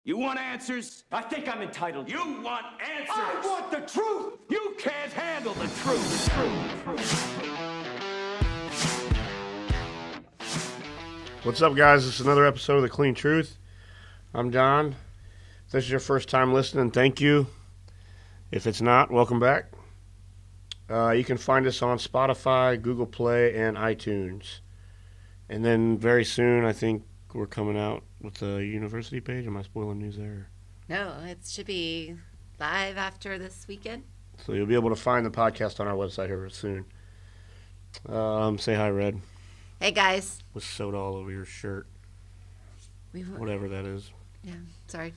You want answers? I think I'm entitled. You want answers? I want the truth! You can't handle the truth. What's up, guys? This is another episode of The Clean Truth. I'm John. If this is your first time listening, thank you. If it's not, welcome back. You can find us on Spotify, Google Play, and iTunes. And then very soon, I think we're coming out with the university page. Am I spoiling news there? No, it should be live after this weekend. So you'll be able to find the podcast on our website here soon. Say hi, Red. Hey, guys. With soda all over your shirt. Whatever that is. Yeah, sorry.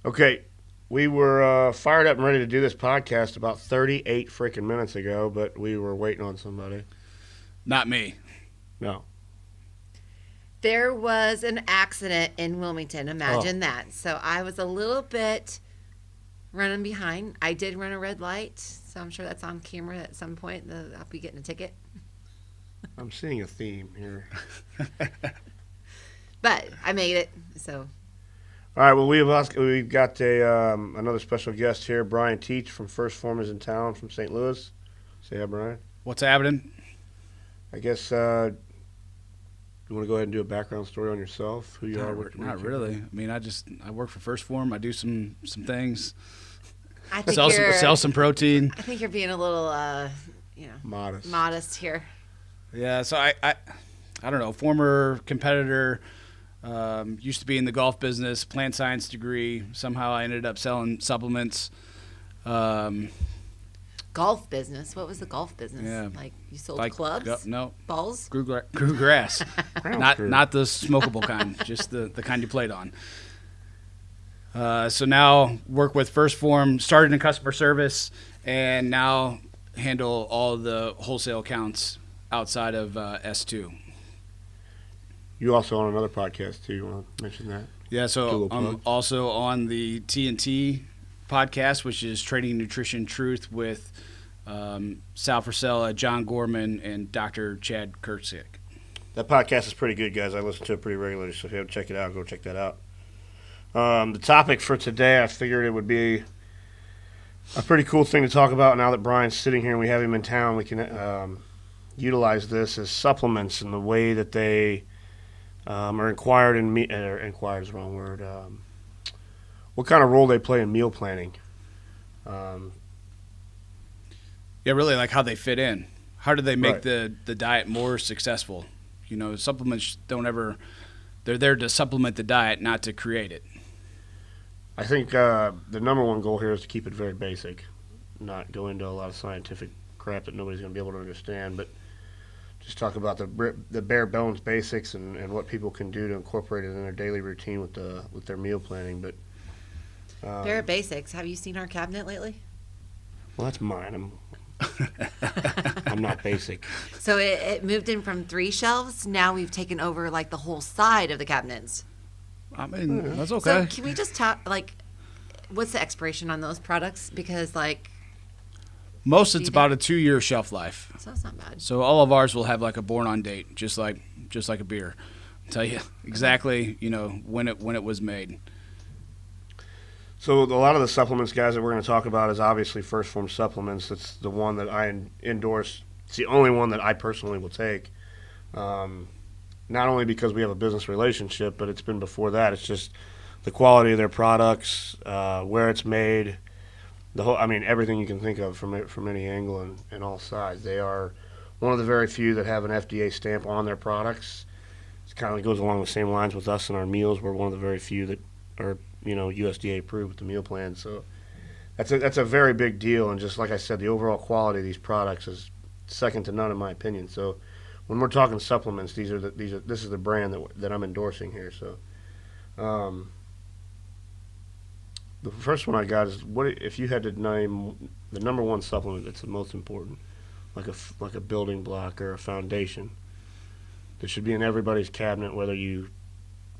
Okay, we were fired up and ready to do this podcast about 38 freaking minutes ago, but we were waiting on somebody. Not me. No. There was an accident in Wilmington. Imagine that. So I was a little bit running behind. I did run a red light, so I'm sure that's on camera at some point. I'll be getting a ticket. I'm seeing a theme here. But I made it, so. All right, well, we've got another special guest here. Brian Teach from Phorm is in town from St. Louis. Say hi, Brian. What's happening? I guess you want to go ahead and do a background story on yourself, who you are. Not really. I mean, I work for Phorm. I do some things. I think sell some protein. I think you're being a little, modest here. Yeah. So I don't know. Former competitor. Used to be in the golf business. Plant science degree. Somehow I ended up selling supplements. Golf business? What was the golf business? Yeah. Like you sold clubs? No. Balls? Grew grass. not the smokable kind, just the kind you played on. So now work with Phorm, started in customer service, and now handle all the wholesale accounts outside of S2. You also on another podcast too. You want to mention that? Yeah, so I'm also on the TNT podcast, which is Trading Nutrition Truth with Sal Frisella, John Gorman, and Dr. Chad Kurtzik. That podcast is pretty good, guys. I listen to it pretty regularly, so if you haven't checked it out, go check that out. The topic for today, I figured it would be a pretty cool thing to talk about now that Brian's sitting here and we have him in town. We can utilize this as supplements and the way that they are inquired in inquired is the wrong word. What kind of role they play in meal planning? Yeah, really, like how they fit in. How do they make the diet more successful? You know, supplements they're there to supplement the diet, not to create it. I think the number one goal here is to keep it very basic, not go into a lot of scientific crap that nobody's going to be able to understand, but just talk about the bare bones basics and what people can do to incorporate it in their daily routine with their meal planning. But bare basics. Have you seen our cabinet lately? Well, that's mine. I'm not basic. So it moved in from 3 shelves. Now we've taken over like the whole side of the cabinets. I mean, that's okay. So can we just talk, like, what's the expiration on those products? Because, like, most it's about a 2-year shelf life. So that's not bad. So all of ours will have like a born on date, just like a beer. I'll tell you exactly, when it was made. So a lot of the supplements, guys, that we're going to talk about is obviously Phorm supplements. It's the one that I endorse. It's the only one that I personally will take. Not only because we have a business relationship, but it's been before that. It's just the quality of their products, where it's made, everything you can think of from any angle and all sides. They are one of the very few that have an FDA stamp on their products. It kind of goes along the same lines with us and our meals. We're one of the very few that are USDA approved with the meal plan. So that's a very big deal. And just like I said, the overall quality of these products is second to none in my opinion. So when we're talking supplements, this is the brand that I'm endorsing here. So the first one I got is, what if you had to name the number one supplement that's the most important, like a building block or a foundation that should be in everybody's cabinet, whether you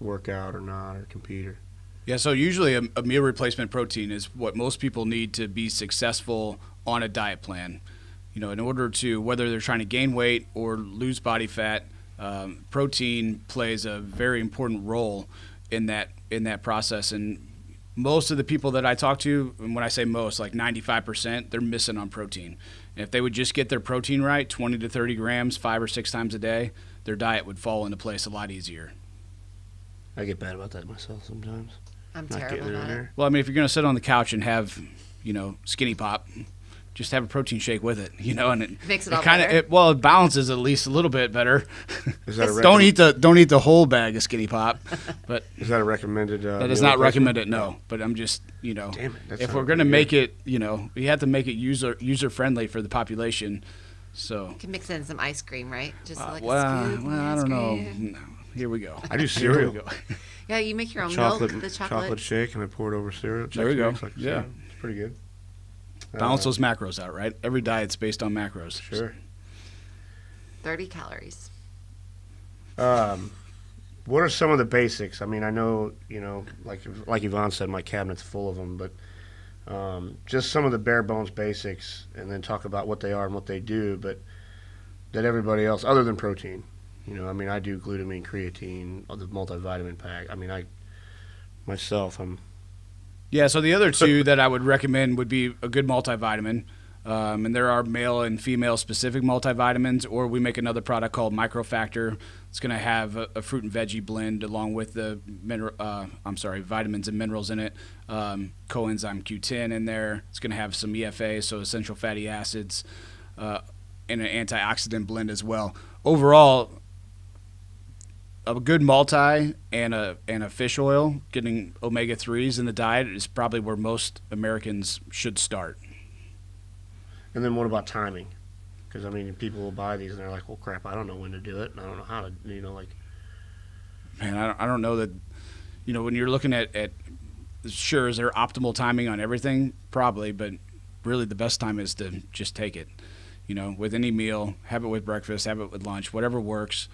work out or not or compete or. Yeah, so usually a meal replacement protein is what most people need to be successful on a diet plan. In order to, whether they're trying to gain weight or lose body fat, Protein plays a very important role in that process. And most of the people that I talk to, and when I say most, like 95%, they're missing on protein. And if they would just get their protein right, 20 to 30 grams, 5 or 6 times a day, their diet would fall into place a lot easier. I get bad about that myself sometimes. I'm Not terrible getting it in about it. there. Well, I mean, if you're going to sit on the couch and have, Skinny Pop, just have a protein shake with it, and it Makes it all kind better. of it balances at least a little bit better. Is that a Don't eat the whole bag of Skinny Pop, but Is that a recommended? that is meal not replacement? recommended. No, but I'm just Damn it, that if sounds we're going to pretty make good. it, we have to make it user friendly for the population. So You can mix in some ice cream, right? Just like well, a scoop of I ice don't know. cream. No, here we go. I do Here we cereal. go. Yeah, you make your own Chocolate, milk, the chocolate shake, and I pour it over cereal. There we Chex go. Mix, like Yeah. cereal. It's pretty good. Balance those macros out, right? Every diet's based on macros. Sure. 30 calories. What are some of the basics? I mean, I know, like Evonne said, my cabinet's full of them, but just some of the bare bones basics, and then talk about what they are and what they do, but that everybody else, other than protein, I do glutamine, creatine, the multivitamin pack. I mean, I'm Yeah, so the other two that I would recommend would be a good multivitamin. And there are male and female specific multivitamins, or we make another product called Microfactor. It's going to have a fruit and veggie blend along with the vitamins and minerals in it. Coenzyme Q10 in there. It's going to have some EFA, so essential fatty acids, and an antioxidant blend as well. Overall, a good multi and a fish oil, getting omega-3s in the diet is probably where most Americans should start. And then what about timing? Because, people will buy these and they're like, well, crap, I don't know when to do it, and I don't know how to, Man, I don't know that, when you're looking at sure, is there optimal timing on everything? Probably, but really the best time is to just take it. With any meal, have it with breakfast, have it with lunch, whatever works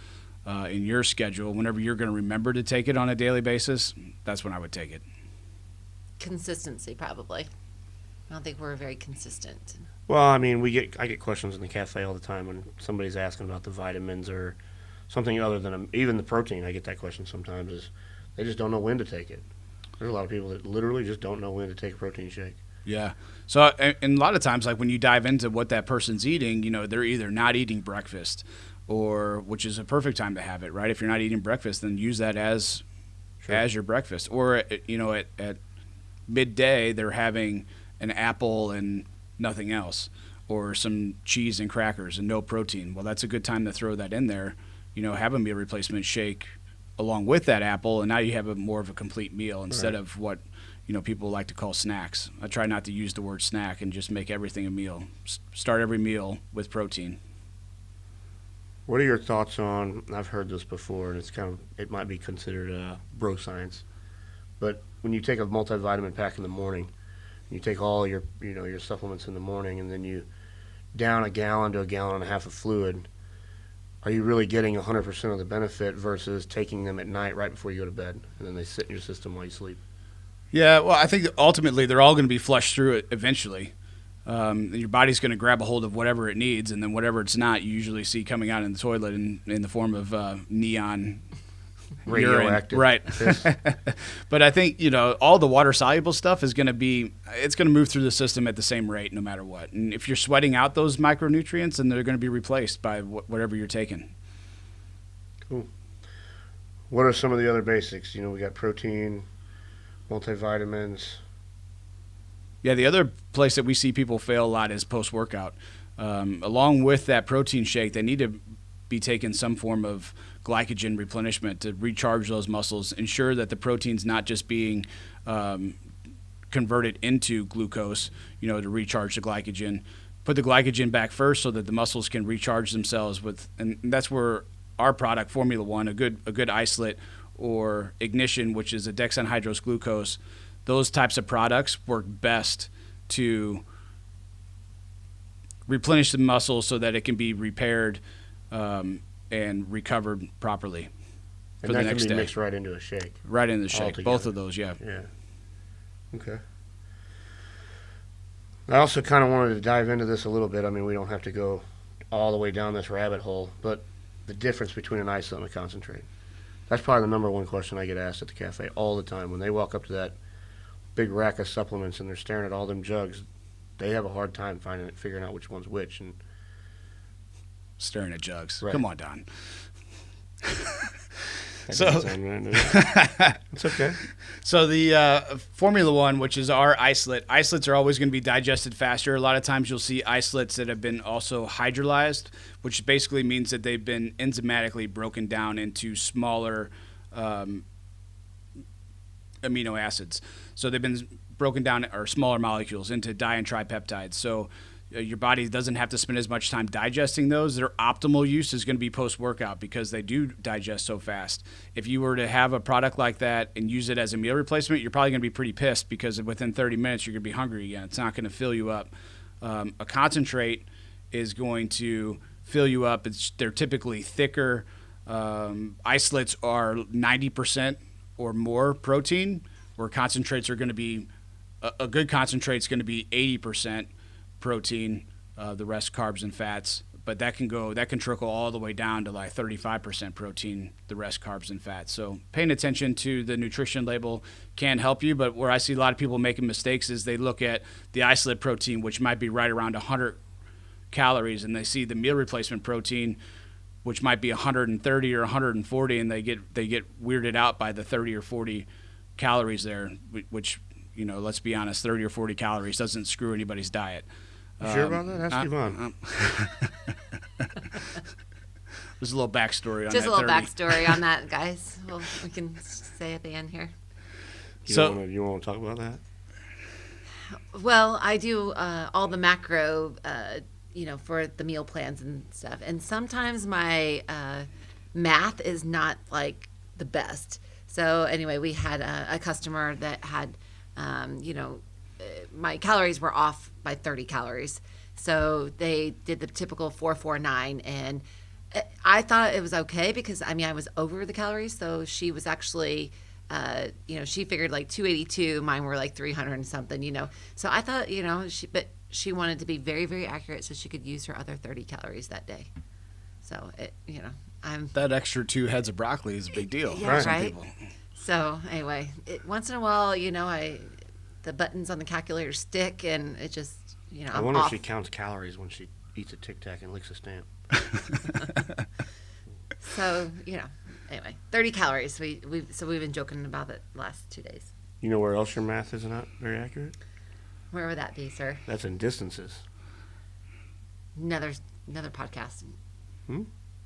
in your schedule. Whenever you're going to remember to take it on a daily basis, that's when I would take it. Consistency, probably. I don't think we're very consistent. Well, I get questions in the cafe all the time when somebody's asking about the vitamins or something other than even the protein. I get that question sometimes, is they just don't know when to take it. There's a lot of people that literally just don't know when to take a protein shake. Yeah. So, and a lot of times, like when you dive into what that person's eating, they're either not eating breakfast, or which is a perfect time to have it, right? If you're not eating breakfast, then use that as your breakfast. Or at midday, they're having an apple and nothing else, or some cheese and crackers and no protein. Well, that's a good time to throw that in there. Have a meal replacement shake along with that apple, and now you have more of a complete meal instead of what people like to call snacks. I try not to use the word snack and just make everything a meal. Start every meal with protein. What are your thoughts on, I've heard this before, and it might be considered bro science, but when you take a multivitamin pack in the morning, you take all your supplements in the morning, and then you down a gallon to a gallon and a half of fluid, are you really getting 100% of the benefit versus taking them at night right before you go to bed, and then they sit in your system while you sleep? Yeah, well, I think that ultimately they're all going to be flushed through it eventually. Your body's going to grab a hold of whatever it needs, and then whatever it's not, you usually see coming out in the toilet in the form of neon Radioactive. urine. Right. Yes. But I think, all the water-soluble stuff is going to move through the system at the same rate no matter what. And if you're sweating out those micronutrients, then they're going to be replaced by whatever you're taking. Cool. What are some of the other basics? We got protein, multivitamins. Yeah, the other place that we see people fail a lot is post-workout. Along with that protein shake, they need to be taking some form of glycogen replenishment to recharge those muscles, ensure that the protein's not just being converted into glucose, to recharge the glycogen. Put the glycogen back first so that the muscles can recharge themselves and that's where our product, Formula One, a good isolate or ignition, which is a dexanhydrose glucose, those types of products work best to replenish the muscle so that it can be repaired and recovered properly for And the that next can be day. mixed right into a shake. Right in the shake. Altogether. Both of those, yeah. Yeah. Okay. I also kind of wanted to dive into this a little bit. We don't have to go all the way down this rabbit hole, but the difference between an isolate and a concentrate. That's probably the number one question I get asked at the cafe all the time. When they walk up to that big rack of supplements and they're staring at all them jugs, they have a hard time figuring out which one's which. And Staring at jugs. Right. Come on, Don. it's okay. So the Formula One, which is our isolate, isolates are always going to be digested faster. A lot of times you'll see isolates that have been also hydrolyzed, which basically means that they've been enzymatically broken down into smaller amino acids. So they've been broken down, or smaller molecules, into di and tripeptides. So your body doesn't have to spend as much time digesting those. Their optimal use is going to be post-workout because they do digest so fast. If you were to have a product like that and use it as a meal replacement, you're probably going to be pretty pissed because within 30 minutes you're going to be hungry again. It's not going to fill you up. A concentrate is going to fill you up. They're typically thicker. Isolates are 90% or more protein, where concentrates are going to be a good concentrate is going to be 80% protein, the rest carbs and fats, but that can trickle all the way down to like 35% protein, the rest carbs and fats. So paying attention to the nutrition label can help you, but where I see a lot of people making mistakes is they look at the isolate protein, which might be right around 100 calories, and they see the meal replacement protein, which might be 130 or 140, and they get weirded out by the 30 or 40 calories there, which, you know, let's be honest, 30 or 40 calories doesn't screw anybody's diet. You sure about that? Ask Evonne. There's a little backstory on Just that. a little 30. backstory on that, guys. Well, we can say at the end here. You want to talk about that? Well, I do all the macro, for the meal plans and stuff. And sometimes my math is not like the best. So anyway, we had a customer that had, my calories were off by 30 calories. So they did the typical 449, and I thought it was okay because I was over the calories. So she was actually, she figured like 282. Mine were like 300 and something. So I thought, she wanted to be very, very accurate so she could use her other 30 calories that day. So that extra 2 heads of broccoli is a big deal. Yeah, for some right. people. So anyway, once in a while, the buttons on the calculator stick, and it just, I I'm wonder off. if she counts calories when she eats a Tic Tac and licks a stamp. So anyway, 30 calories. We've been joking about it the last 2 days. You know where else your math is not very accurate? Where would that be, sir? That's in distances. Another podcast. Hmm?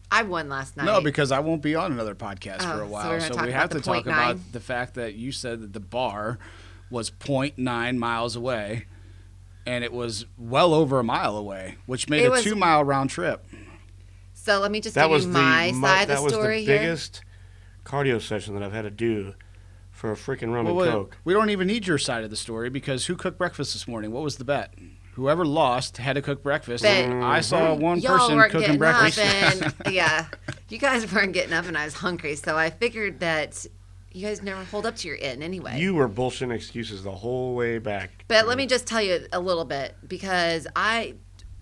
I won last night. No, because I won't be on another podcast for a so while. we're gonna So talk we about have the to talk 0.9. about the fact that you said that the bar was 0.9 miles away, and it was well over a mile away, which made It a was- 2-mile round trip. So let me just That give was you my side of that the was story the here. biggest cardio session that I've had to do for a freaking rum and Well, Coke. we don't even need your side of the story because who cooked breakfast this morning? What was the bet? Whoever lost had to cook breakfast. Bet. And I saw one Y'all person weren't cooking getting breakfast. up, and yeah, you guys weren't getting up, and I was hungry, so I figured that you guys never hold up to your end anyway. You were bullshitting excuses the whole way back. But let me just tell you a little bit, because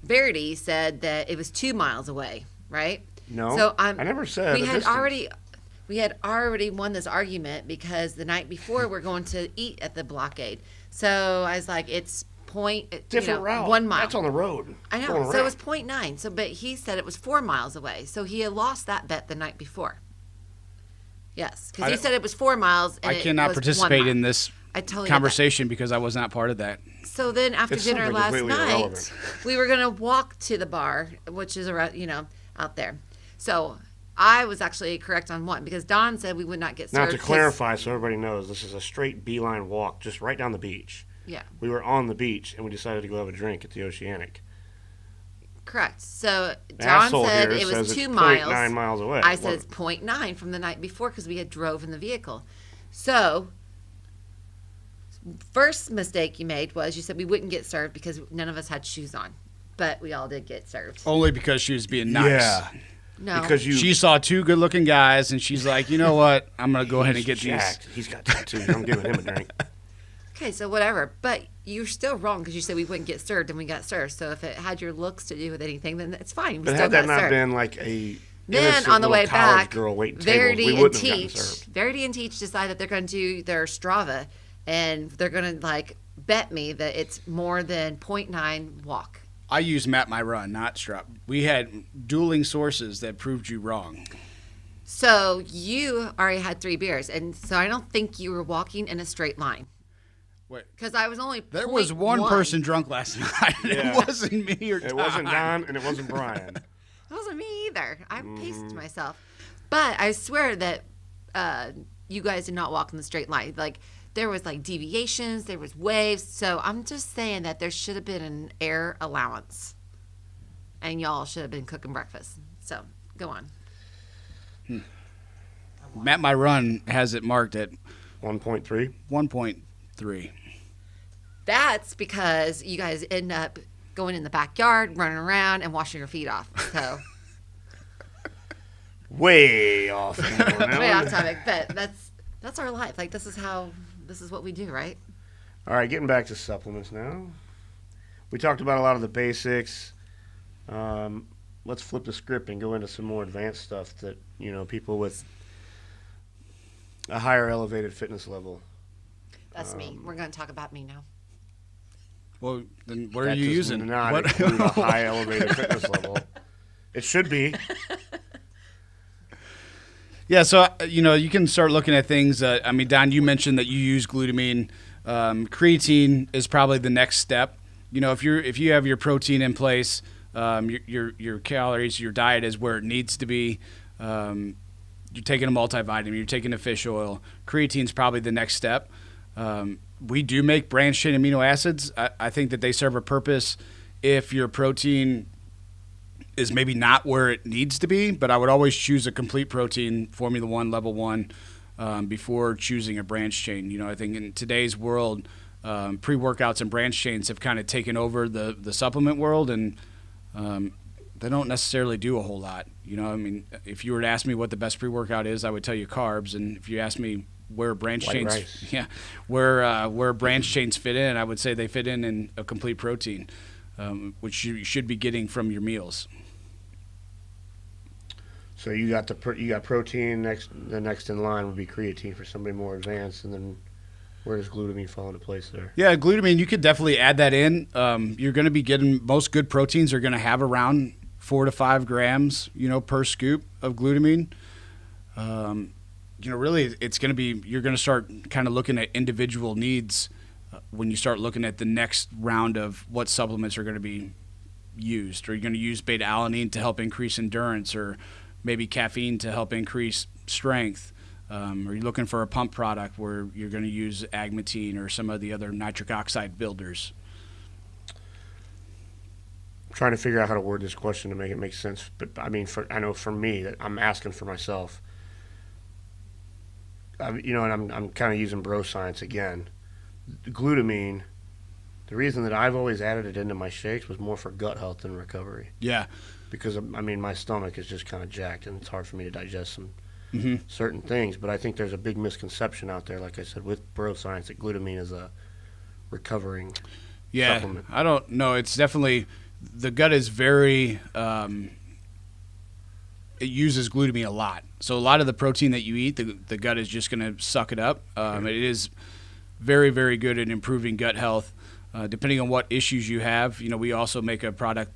Varady said that it was 2 miles away, right? No, So I never said we a had distance. we had already won this argument because the night before we're going to eat at the blockade. So I was like, it's Different route. 1 mile. That's on the road. I Going know. So it around. was 0.9. So, but he said it was 4 miles away. So he had lost that bet the night before. Yes, because he said it was 4 miles. And I cannot was 1 participate mile. in this I totally get that. conversation because I was not part of that. So then after It's dinner something last completely night, irrelevant. we were going to walk to the bar, which is around, out there. So I was actually correct on one because Don said we would not get Now served. to clarify, so everybody knows, this is a straight beeline walk, just right down the beach. Yeah, We were on the beach and we decided to go have a drink at the Oceanic. correct. So The Don asshole said here it was says 2 it's miles. 0.9 miles away. I said Well, it's 0.9 from the night before because we had drove in the vehicle. So first mistake you made was you said we wouldn't get served because none of us had shoes on, but we all did get served. Only because she was being nice. Yeah, No, because you. She saw 2 good-looking guys, and she's like, you know what? I'm going to go ahead and he's get jacked. He's got tattoos. I'm giving him a drink. Okay, so whatever. But you're still wrong because you said we wouldn't get served and we got served. So if it had your looks to do with anything, then it's fine. We But still had that got not served. been like a Then innocent on the little way college back, girl waiting tables, Verity we and wouldn't have gotten Teach, served. Verity and Teach decide that they're going to do their Strava, and they're going to like bet me that it's more than 0.9 walk. I use Map My Run, not Strap. We had dueling sources that proved you wrong. So you already had 3 beers, and so I don't think you were walking in a straight line. Wait, Because I was only there was one 0.1. person drunk last night. Yeah. It wasn't me or It Tom. wasn't Don and it wasn't Brian. It wasn't me either. I paced myself. But I swear that you guys did not walk in the straight line. Like, there was, like, deviations. There was waves. So I'm just saying that there should have been an air allowance. And y'all should have been cooking breakfast. So, go on. Map My Run has it marked at 1.3. 1.3. That's because you guys end up going in the backyard, running around, and washing your feet off. So, Way off. way off topic. But that's our life. Like, this is what we do, right? All right, getting back to supplements now. We talked about a lot of the basics. Let's flip the script and go into some more advanced stuff that, people with a higher elevated fitness level. That's me. We're going to talk about me now. Well, then what are That you does using? not What- include a high elevated fitness level. It should be. Yeah, so you can start looking at things. Don, you mentioned that you use glutamine. Creatine is probably the next step. If you have your protein in place, your calories, your diet is where it needs to be. You're taking a multivitamin, you're taking a fish oil. Creatine's probably the next step. We do make branched chain amino acids. I think that they serve a purpose if your protein is maybe not where it needs to be, but I would always choose a complete protein, Formula 1, Level 1, before choosing a branched chain. I think in today's world, pre-workouts and branched chains have kind of taken over the supplement world, and they don't necessarily do a whole lot. If you were to ask me what the best pre-workout is, I would tell you carbs, and if you ask me where branched White chains, rice. where branched chains fit in, I would say they fit in a complete protein, which you should be getting from your meals. So you got protein. The next in line would be creatine for somebody more advanced, and then where does glutamine fall into place there? Yeah, glutamine, you could definitely add that in. You're going to be getting, most good proteins are going to have around 4 to 5 grams, per scoop of glutamine. Really, it's going to be, you're going to start kind of looking at individual needs when you start looking at the next round of what supplements are going to be used. Are you going to use beta alanine to help increase endurance, or maybe caffeine to help increase strength? Are you looking for a pump product where you're going to use agmatine or some of the other nitric oxide builders? I'm trying to figure out how to word this question to make it make sense. But I know for me that I'm asking for myself. And I'm kind of using bro science again. Glutamine. The reason that I've always added it into my shakes was more for gut health than recovery. Yeah. Because my stomach is just kind of jacked, and it's hard for me to digest some certain things. But I think there's a big misconception out there, like I said, with bro science, that glutamine is a recovering supplement. I don't know. It's definitely, the gut is very, it uses glutamine a lot. So a lot of the protein that you eat, the gut is just going to suck it up. It is very, very good at improving gut health. Depending on what issues you have, we also make a product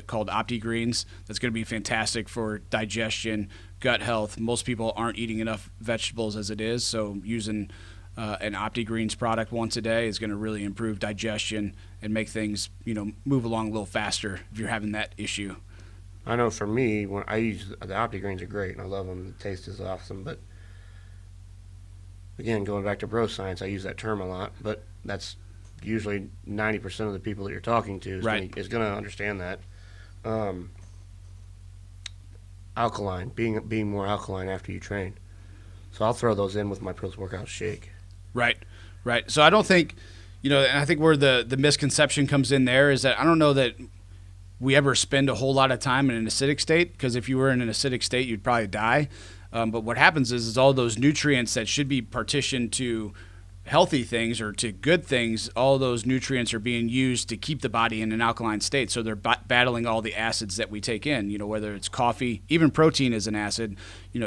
called OptiGreens that's going to be fantastic for digestion, gut health. Most people aren't eating enough vegetables as it is, so using an OptiGreens product once a day is going to really improve digestion and make things, move along a little faster if you're having that issue. I know for me, when I use the OptiGreens are great, and I love them. The taste is awesome, but again, going back to bro science, I use that term a lot, but that's usually 90% of the people that you're talking to is going to understand that. Alkaline, being more alkaline after you train. So I'll throw those in with my post-workout shake. Right. So I don't think, and I think where the misconception comes in there is that I don't know that we ever spend a whole lot of time in an acidic state, because if you were in an acidic state, you'd probably die. But what happens is all those nutrients that should be partitioned to healthy things or to good things, all those nutrients are being used to keep the body in an alkaline state. So they're battling all the acids that we take in, whether it's coffee, even protein is an acid,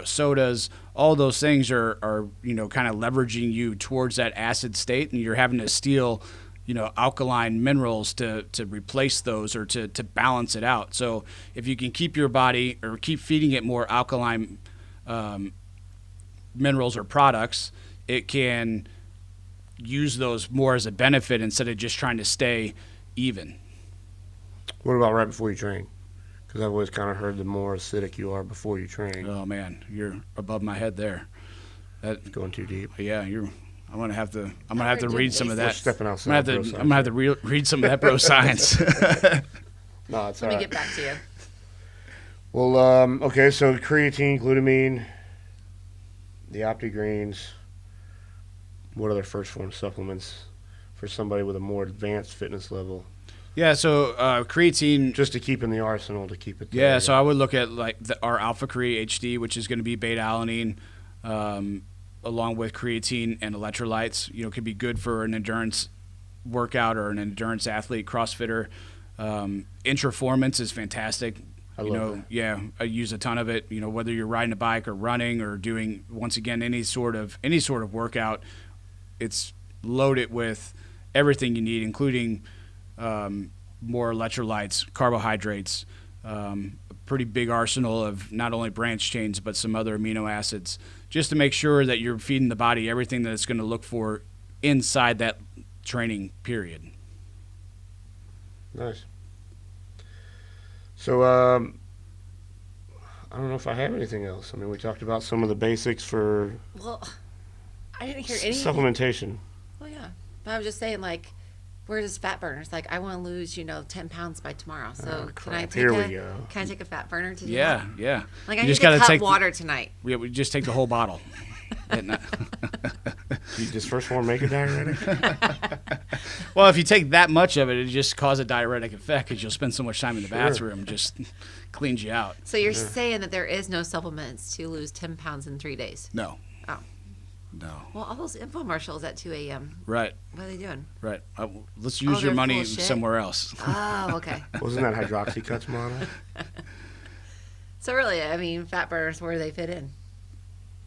sodas, all those things are kind of leveraging you towards that acid state, and you're having to steal, alkaline minerals to replace those or to balance it out. So if you can keep your body or keep feeding it more alkaline minerals or products, it can use those more as a benefit instead of just trying to stay even. What about right before you train? Because I've always kind of heard the more acidic you are before you train. Oh man, you're above my head there. That Going too deep. Yeah, I'm gonna have to read some of We're that. stepping outside. I'm gonna have to read some of that bro science. No, it's Let all me right. get back to you. Well, okay, so creatine, glutamine, the OptiGreens. What other first form supplements for somebody with a more advanced fitness level? Yeah, so creatine. Just to keep in the arsenal, to keep it there. Yeah, so I would look at like our Alpha Cree HD, which is going to be beta alanine, along with creatine and electrolytes. Could be good for an endurance workout or an endurance athlete, CrossFitter. Intraformance is fantastic. I love that. Yeah, I use a ton of it. Whether you're riding a bike or running or doing, once again, any sort of workout, it's loaded with everything you need, including more electrolytes, carbohydrates, a pretty big arsenal of not only branch chains but some other amino acids, just to make sure that you're feeding the body everything that it's going to look for inside that training period. Nice. So, I don't know if I have anything else. I mean, we talked about some of the basics for Well, I didn't hear any. supplementation. Well, yeah. But I was just saying, like, where does fat burners? Like, I want to lose, 10 pounds by tomorrow. So Oh, can I crap. take Here a we go. Can I take a fat burner to do Yeah, that? yeah. Like, You I just need to gotta cut take water tonight. we just take the whole bottle. Does first form make a diuretic? Well, if you take that much of it, it just causes a diuretic effect because you'll spend so much time in the bathroom. Just cleans you out. So you're saying that there is no supplements to lose 10 pounds in 3 days? No. Oh. No. Well, all those infomercials at 2 a.m. Right. What are they doing? Right. Let's use your they're full money of shit? somewhere else. Oh, okay. Wasn't that Hydroxycut's model? So really, I mean, fat burners, where do they fit in?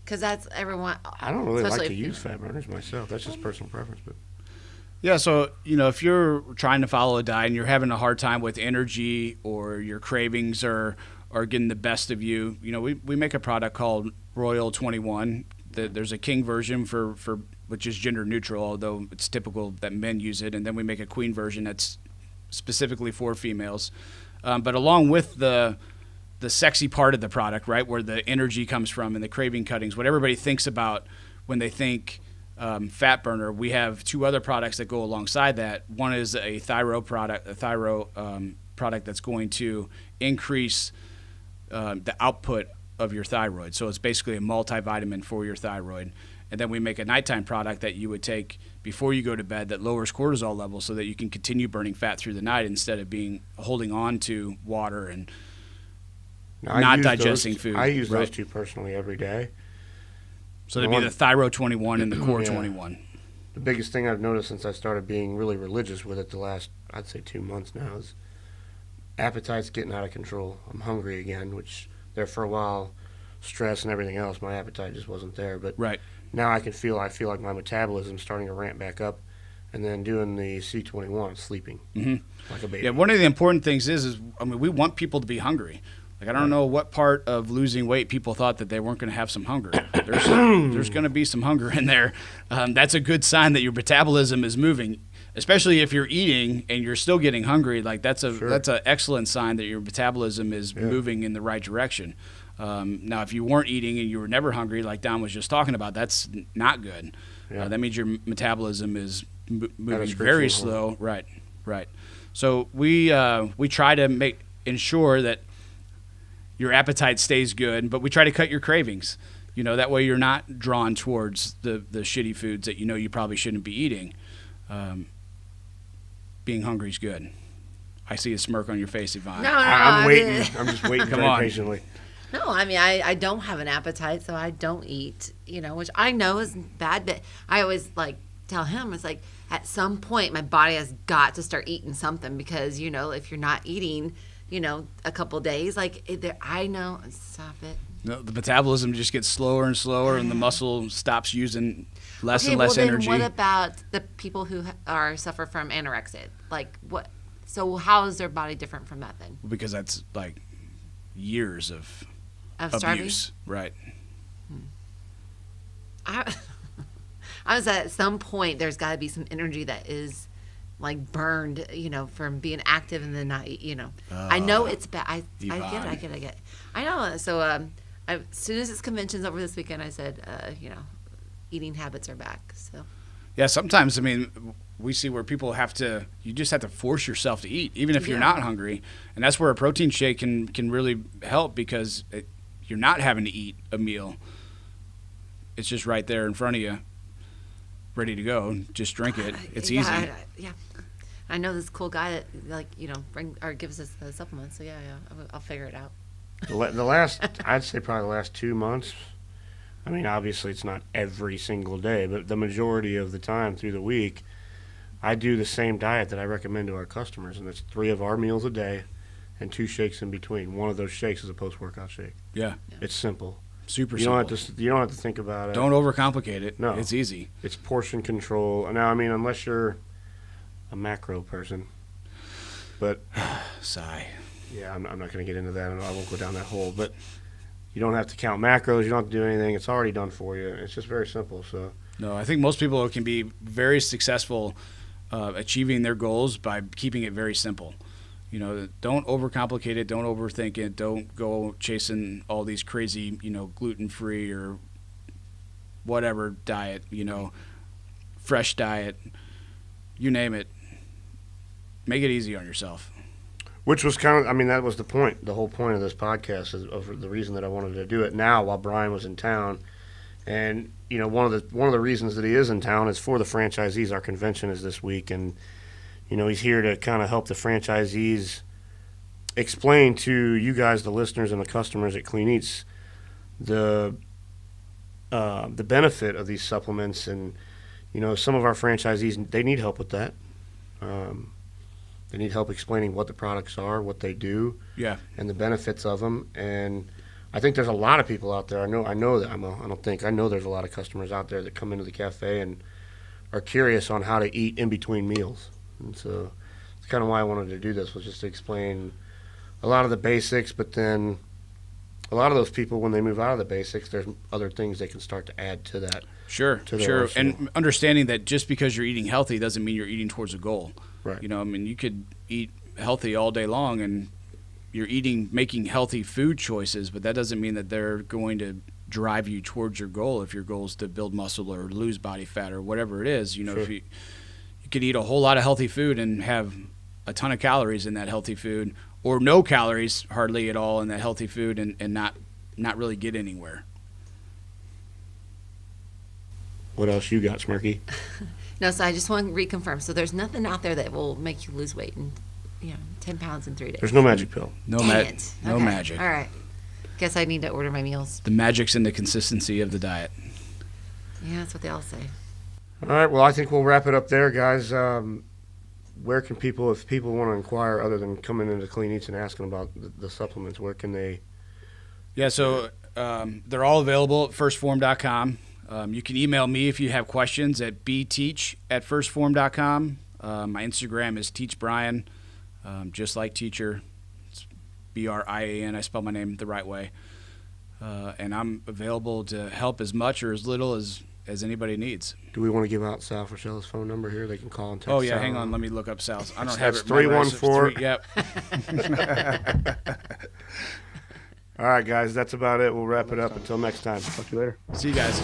Because that's everyone. I don't really like especially to if- use fat burners myself. That's just personal preference. But Yeah, so if you're trying to follow a diet and you're having a hard time with energy or your cravings are getting the best of you, we make a product called Royal 21. There's a king version for which is gender neutral, although it's typical that men use it, and then we make a queen version that's specifically for females. But along with the sexy part of the product, right, where the energy comes from and the craving cuttings, what everybody thinks about when they think fat burner, we have 2 other products that go alongside that. One is a thyro product that's going to increase the output of your thyroid. So it's basically a multivitamin for your thyroid. And then we make a nighttime product that you would take before you go to bed that lowers cortisol levels so that you can continue burning fat through the night instead of holding on to water and now, not digesting food. I use those right? 2 personally every day. So that'd be the Thyro 21 and the Core Yeah. 21. The biggest thing I've noticed since I started being really religious with it the last, I'd say 2 months now, is appetite's getting out of control. I'm hungry again, which there for a while, stress and everything else, my appetite just wasn't there. But Right. now I feel like my metabolism's starting to ramp back up. And then doing the C21, sleeping like a baby. Yeah, one of the important things is we want people to be hungry. Like, I don't know what part of losing weight people thought that they weren't going to have some hunger. There's going to be some hunger in there. That's a good sign that your metabolism is moving, especially if you're eating and you're still getting hungry. Like, that's an excellent sign that your metabolism is moving in the right direction. Now, if you weren't eating and you were never hungry, like Don was just talking about, that's not good. Yeah. That means your metabolism is moving is very crucial. slow. Right. So we try to ensure that your appetite stays good, but we try to cut your cravings. That way you're not drawn towards the shitty foods that you probably shouldn't be eating. Being hungry is good. I see a smirk on your face, Evonne. No, I'm I waiting. mean- I'm just waiting Come very on. patiently. No, I mean, I don't have an appetite, so I don't eat, which I know is bad, but I always, tell him, it's like, at some point, my body has got to start eating something because, you know, if you're not eating, you know, a couple days, like, I know, stop it. No, the metabolism just gets slower and slower, and the muscle stops using less and less then energy. What about the people who suffer from anorexia? Like, what? So how is their body different from that then? Because that's like years of starving? abuse, right? I was at some point. There's got to be some energy that is like burned, you know, from being active and then not, you know. I know it's bad. I get it. I know. So as soon as this convention's over this weekend, I said, you know, eating habits are back. So yeah, sometimes, I mean, we see where people you just have to force yourself to eat, even if you're not hungry. And that's where a protein shake can really help because you're not having to eat a meal. It's just right there in front of you, ready to go. Just drink it. It's easy. Yeah. I know this cool guy that, like, you know, gives us the supplements. So, I'll figure it out. I'd say probably the last 2 months, I mean, obviously it's not every single day, but the majority of the time through the week, I do the same diet that I recommend to our customers, and it's 3 of our meals a day and 2 shakes in between. One of those shakes is a post-workout shake. Yeah. It's simple. Super you simple. You don't have to think about it. Don't overcomplicate it. No. It's easy. It's portion control. Now, I mean, unless you're a macro person, but Sigh. yeah, I'm not going to get into that. I won't go down that hole, but you don't have to count macros. You don't have to do anything. It's already done for you. It's just very simple. So No, I think most people can be very successful achieving their goals by keeping it very simple. You know, don't overcomplicate it. Don't overthink it. Don't go chasing all these crazy, you know, gluten-free or whatever diet, you know, fresh diet, you name it. Make it easy on yourself. which was kind of, I mean, that was the point. The whole point of this podcast is of the reason that I wanted to do it now while Brian was in town. And you know, one of the reasons that he is in town is for the franchisees. Our convention is this week, and you know, he's here to kind of help the franchisees explain to you guys, the listeners and the customers at Clean Eats, the benefit of these supplements. And you know, some of our franchisees, they need help with that. They need help explaining what the products are, what they do, Yeah. and the benefits of them. And I think there's a lot of people out there. I know that I know there's a lot of customers out there that come into the cafe and are curious on how to eat in between meals. And so it's kind of why I wanted to do this, was just to explain a lot of the basics. But then a lot of those people, when they move out of the basics, there's other things they can start to add to that. Sure. And understanding that just because you're eating healthy doesn't mean you're eating towards a goal. Right. You know, I mean, you could eat healthy all day long and you're making healthy food choices, but that doesn't mean that they're going to drive you towards your goal. If your goal is to build muscle or lose body fat or whatever it is, you know, Sure. if you could eat a whole lot of healthy food and have a ton of calories in that healthy food, or no calories hardly at all in that healthy food, and not really get anywhere. What else you got, Smirky? No, so I just want to reconfirm. So there's nothing out there that will make you lose weight in, 10 pounds in 3 days. There's no magic pill. No Dang it. no Okay. magic. All right. Guess I need to order my meals. The magic's in the consistency of the diet. Yeah, that's what they all say. All right, well, I think we'll wrap it up there, guys. Where can people, if people want to inquire other than coming into Clean Eats and asking about the supplements, where can they? Yeah, so they're all available at firstphorm.com. You can email me if you have questions at bteach@firstphorm.com. My Instagram is teachbrian, just like teacher. It's Brian. I spell my name the right way. And I'm available to help as much or as little as anybody needs. Do we want to give out Sal Frisella's phone number here? They can call and text. Oh, yeah, Sal. hang on. Let me look up Sal's. I don't That's have it memorized. 314. Yep. All right, guys, that's about it. We'll wrap it up. Until next time. Talk to you later. See you guys.